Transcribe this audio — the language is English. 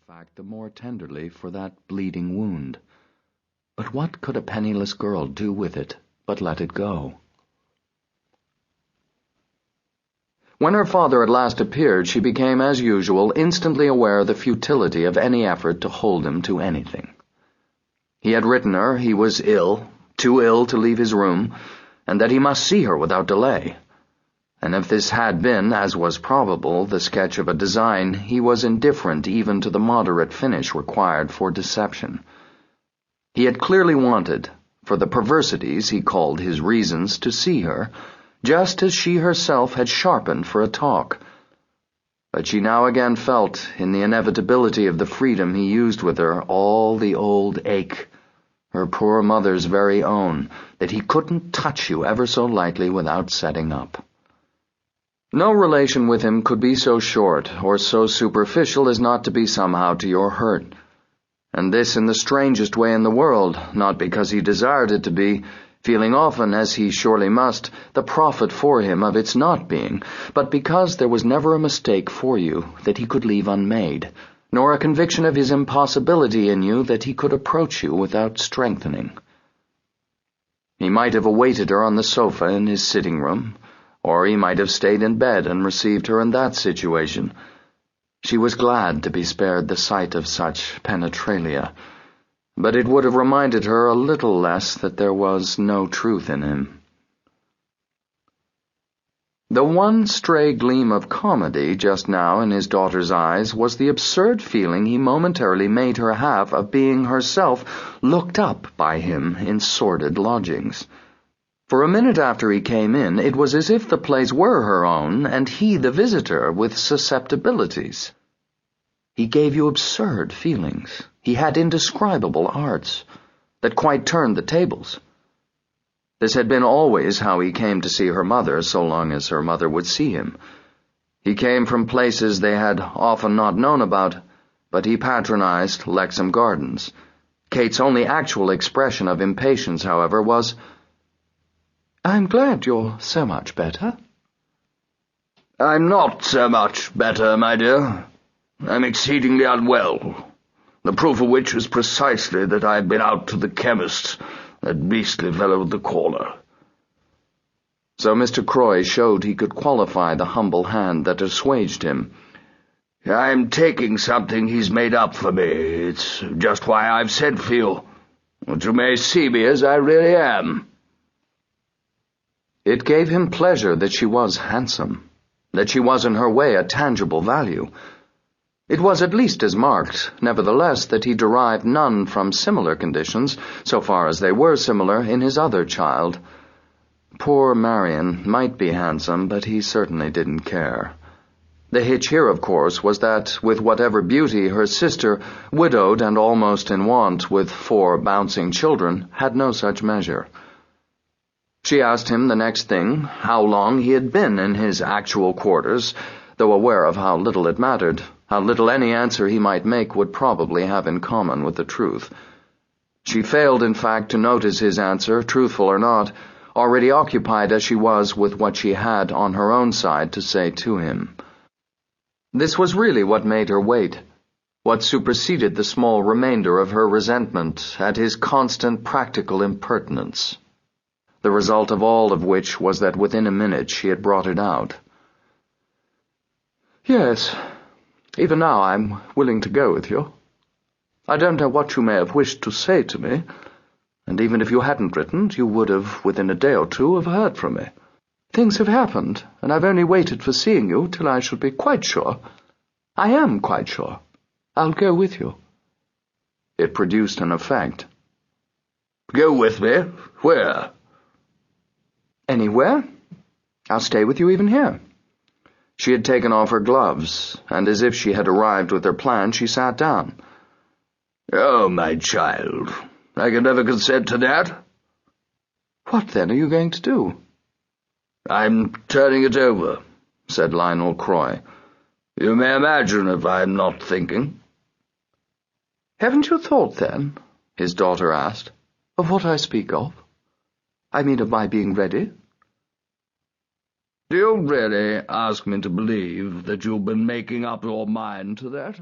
fact, the more tenderly for that bleeding wound. But what could a penniless girl do with it but let it go? When her father at last appeared, she became, as usual, instantly aware of the futility of any effort to hold him to anything. He had written her he was ill, too ill to leave his room, and that he must see her without delay. And if this had been, as was probable, the sketch of a design, he was indifferent even to the moderate finish required for deception. He had clearly wanted, for the perversities he called his reasons, to see her, just as she herself had sharpened for a talk. But she now again felt, in the inevitability of the freedom he used with her, all the old ache, her poor mother's very own, that he couldn't touch you ever so lightly without setting up. No relation with him could be so short or so superficial as not to be somehow to your hurt, and this in the strangest way in the world, not because he desired it to be, feeling often, as he surely must, the profit for him of its not being, but because there was never a mistake for you that he could leave unmade, nor a conviction of his impossibility in you that he could approach you without strengthening. He might have awaited her on the sofa in his sitting-room, or he might have stayed in bed and received her in that situation. She was glad to be spared the sight of such penetralia, but it would have reminded her a little less that there was no truth in him. The one stray gleam of comedy just now in his daughter's eyes was the absurd feeling he momentarily made her have of being herself looked up by him in sordid lodgings. For a minute after he came in, it was as if the place were her own, and he the visitor with susceptibilities. He gave you absurd feelings. He had indescribable arts that quite turned the tables. This had been always how he came to see her mother, so long as her mother would see him. He came from places they had often not known about, but he patronized Lexham Gardens. Kate's only actual expression of impatience, however, was, "I'm glad you're so much better." "I'm not so much better, my dear. I'm exceedingly unwell, the proof of which is precisely that I've been out to the chemist's, that beastly fellow at the corner." So Mr. Croy showed he could qualify the humble hand that assuaged him. "I'm taking something he's made up for me. It's just why I've sent for you, that you may see me as I really am." It gave him pleasure that she was handsome, that she was in her way a tangible value. It was at least as marked, nevertheless, that he derived none from similar conditions, so far as they were similar, in his other child. Poor Marion might be handsome, but he certainly didn't care. The hitch here, of course, was that, with whatever beauty, her sister, widowed and almost in want, with 4 bouncing children, had no such measure. She asked him the next thing how long he had been in his actual quarters, though aware of how little it mattered, how little any answer he might make would probably have in common with the truth. She failed, in fact, to notice his answer, truthful or not, already occupied as she was with what she had on her own side to say to him. This was really what made her wait, what superseded the small remainder of her resentment at his constant practical impertinence. The result of all of which was that within a minute she had brought it out. "Yes, even now I'm willing to go with you. I don't know what you may have wished to say to me, and even if you hadn't written, you would have, within a day or two, have heard from me. Things have happened, and I've only waited for seeing you till I should be quite sure. I am quite sure. I'll go with you." It produced an effect. "Go with me? Where?" "Anywhere. I'll stay with you even here." She had taken off her gloves, and as if she had arrived with her plan, she sat down. "Oh, my child, I can never consent to that." "What, then, are you going to do?" "I'm turning it over," said Lionel Croy. "You may imagine if I'm not thinking." "Haven't you thought, then," his daughter asked, "of what I speak of? I mean of my being ready?" "Do you really ask me to believe that you've been making up your mind to that?"